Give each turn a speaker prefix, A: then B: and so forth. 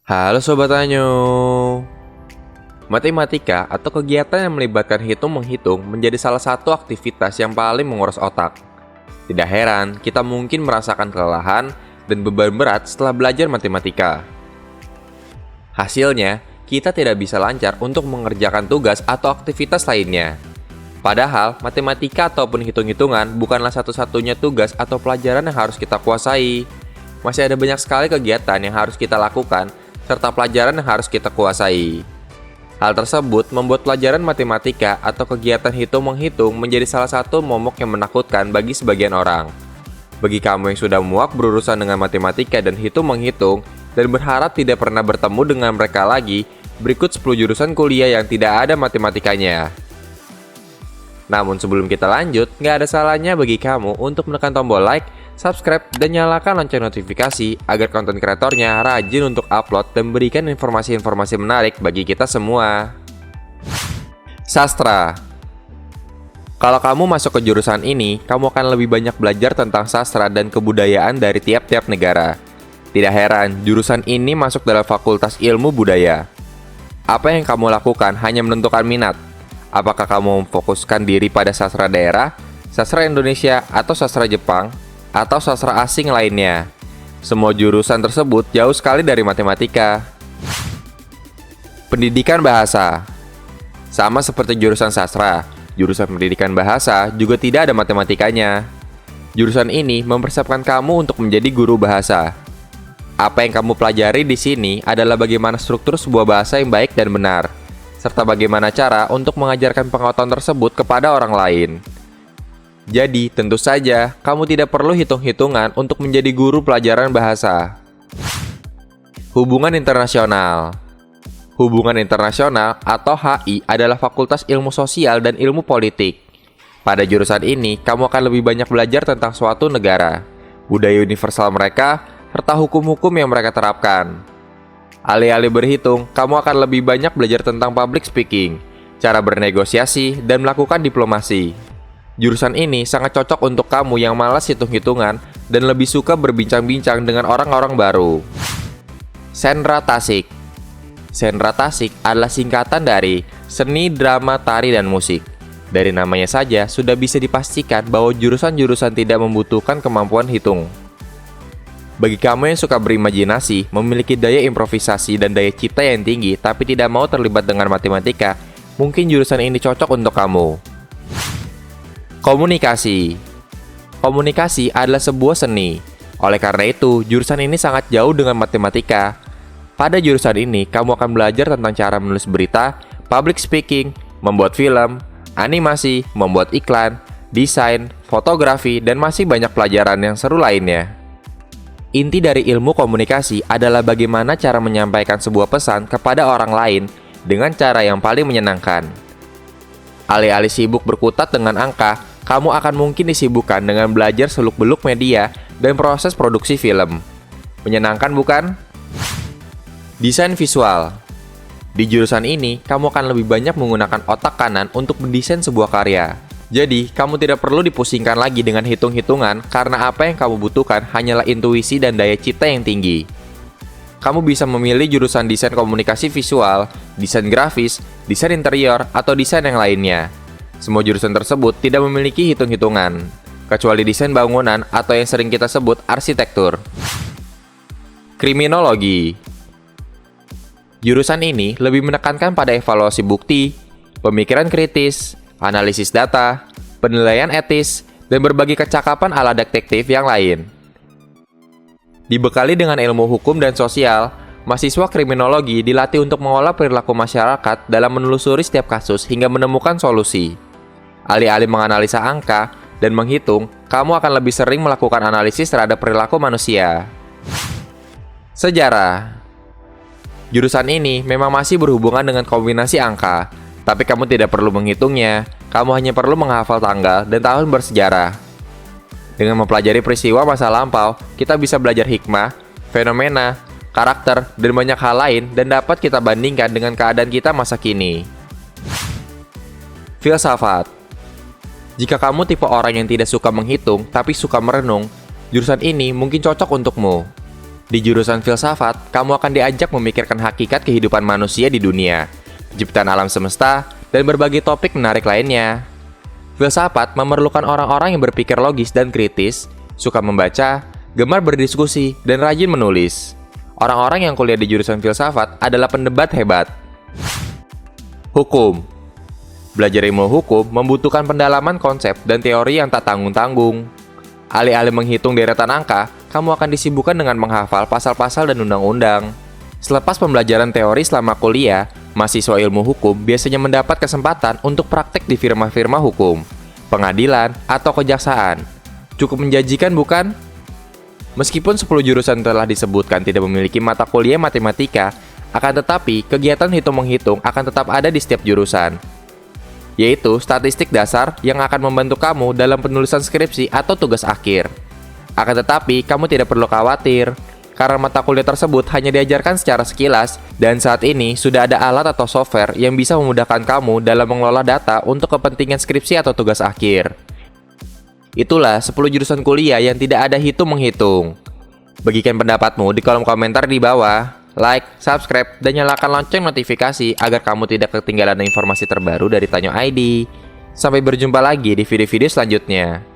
A: Halo Sobat Anyo. Matematika atau kegiatan yang melibatkan hitung-menghitung menjadi salah satu aktivitas yang paling menguras otak. Tidak heran, kita mungkin merasakan kelelahan dan beban berat setelah belajar matematika. Hasilnya, kita tidak bisa lancar untuk mengerjakan tugas atau aktivitas lainnya. Padahal, matematika ataupun hitung-hitungan bukanlah satu-satunya tugas atau pelajaran yang harus kita kuasai. Masih ada banyak sekali kegiatan yang harus kita lakukan serta pelajaran yang harus kita kuasai. Hal tersebut membuat pelajaran matematika atau kegiatan hitung-menghitung menjadi salah satu momok yang menakutkan bagi sebagian orang. Bagi kamu yang sudah muak berurusan dengan matematika dan hitung-menghitung dan berharap tidak pernah bertemu dengan mereka lagi, berikut 10 jurusan kuliah yang tidak ada matematikanya. Namun sebelum kita lanjut, nggak ada salahnya bagi kamu untuk menekan tombol like, subscribe, dan nyalakan lonceng notifikasi agar konten kreatornya rajin untuk upload dan berikan informasi-informasi menarik bagi kita semua. Sastra. Kalau kamu masuk ke jurusan ini, kamu akan lebih banyak belajar tentang sastra dan kebudayaan dari tiap-tiap negara. Tidak heran, jurusan ini masuk dalam Fakultas Ilmu Budaya. Apa yang kamu lakukan hanya menentukan minat. Apakah kamu memfokuskan diri pada sastra daerah, sastra Indonesia, atau sastra Jepang, atau sastra asing lainnya? Semua jurusan tersebut jauh sekali dari matematika. Pendidikan bahasa. Sama seperti jurusan sastra, jurusan pendidikan bahasa juga tidak ada matematikanya. Jurusan ini mempersiapkan kamu untuk menjadi guru bahasa. Apa yang kamu pelajari di sini adalah bagaimana struktur sebuah bahasa yang baik dan benar, serta bagaimana cara untuk mengajarkan pengetahuan tersebut kepada orang lain. Jadi, tentu saja, kamu tidak perlu hitung-hitungan untuk menjadi guru pelajaran bahasa. Hubungan internasional. Hubungan internasional atau HI adalah Fakultas Ilmu Sosial dan Ilmu Politik. Pada jurusan ini, kamu akan lebih banyak belajar tentang suatu negara, budaya universal mereka, serta hukum-hukum yang mereka terapkan. Alih-alih berhitung, kamu akan lebih banyak belajar tentang public speaking, cara bernegosiasi, dan melakukan diplomasi. Jurusan ini sangat cocok untuk kamu yang malas hitung-hitungan dan lebih suka berbincang-bincang dengan orang-orang baru. Sendra Tasik. Sendra Tasik adalah singkatan dari Seni, Drama, Tari, dan Musik. Dari namanya saja sudah bisa dipastikan bahwa jurusan-jurusan tidak membutuhkan kemampuan hitung. Bagi kamu yang suka berimajinasi, memiliki daya improvisasi dan daya cipta yang tinggi tapi tidak mau terlibat dengan matematika, mungkin jurusan ini cocok untuk kamu. Komunikasi. Komunikasi adalah sebuah seni. Oleh karena itu, jurusan ini sangat jauh dengan matematika. Pada jurusan ini, kamu akan belajar tentang cara menulis berita, public speaking, membuat film, animasi, membuat iklan, desain, fotografi, dan masih banyak pelajaran yang seru lainnya. Inti dari ilmu komunikasi adalah bagaimana cara menyampaikan sebuah pesan kepada orang lain dengan cara yang paling menyenangkan. Alih-alih sibuk berkutat dengan angka, kamu akan mungkin disibukkan dengan belajar seluk-beluk media dan proses produksi film. Menyenangkan bukan? Desain visual. Di jurusan ini, kamu akan lebih banyak menggunakan otak kanan untuk mendesain sebuah karya. Jadi, kamu tidak perlu dipusingkan lagi dengan hitung-hitungan karena apa yang kamu butuhkan hanyalah intuisi dan daya cipta yang tinggi. Kamu bisa memilih jurusan desain komunikasi visual, desain grafis, desain interior, atau desain yang lainnya. Semua jurusan tersebut tidak memiliki hitung-hitungan, kecuali desain bangunan atau yang sering kita sebut arsitektur. Kriminologi. Jurusan ini lebih menekankan pada evaluasi bukti, pemikiran kritis, analisis data, penilaian etis, dan berbagai kecakapan ala detektif yang lain. Dibekali dengan ilmu hukum dan sosial, mahasiswa kriminologi dilatih untuk mengolah perilaku masyarakat dalam menelusuri setiap kasus hingga menemukan solusi. Alih-alih menganalisa angka dan menghitung, kamu akan lebih sering melakukan analisis terhadap perilaku manusia. Sejarah. Jurusan ini memang masih berhubungan dengan kombinasi angka, tapi kamu tidak perlu menghitungnya, kamu hanya perlu menghafal tanggal dan tahun bersejarah. Dengan mempelajari peristiwa masa lampau, kita bisa belajar hikmah, fenomena, karakter, dan banyak hal lain dan dapat kita bandingkan dengan keadaan kita masa kini. Filsafat. Jika kamu tipe orang yang tidak suka menghitung tapi suka merenung, jurusan ini mungkin cocok untukmu. Di jurusan filsafat, kamu akan diajak memikirkan hakikat kehidupan manusia di dunia, ciptaan alam semesta, dan berbagai topik menarik lainnya. Filsafat memerlukan orang-orang yang berpikir logis dan kritis, suka membaca, gemar berdiskusi, dan rajin menulis. Orang-orang yang kuliah di jurusan filsafat adalah pendebat hebat. Hukum. Belajar ilmu hukum membutuhkan pendalaman konsep dan teori yang tak tanggung-tanggung. Alih-alih menghitung deretan angka, kamu akan disibukkan dengan menghafal pasal-pasal dan undang-undang. Selepas pembelajaran teori selama kuliah, mahasiswa ilmu hukum biasanya mendapat kesempatan untuk praktek di firma-firma hukum, pengadilan, atau kejaksaan. Cukup menjanjikan, bukan? Meskipun 10 jurusan telah disebutkan tidak memiliki mata kuliah matematika, akan tetapi kegiatan hitung-menghitung akan tetap ada di setiap jurusan, yaitu statistik dasar yang akan membantu kamu dalam penulisan skripsi atau tugas akhir. Akan tetapi, kamu tidak perlu khawatir, karena mata kuliah tersebut hanya diajarkan secara sekilas, dan saat ini sudah ada alat atau software yang bisa memudahkan kamu dalam mengelola data untuk kepentingan skripsi atau tugas akhir. Itulah 10 jurusan kuliah yang tidak ada hitung-menghitung. Bagikan pendapatmu di kolom komentar di bawah. Like, subscribe, dan nyalakan lonceng notifikasi agar kamu tidak ketinggalan informasi terbaru dari Tanyo ID. Sampai berjumpa lagi di video-video selanjutnya.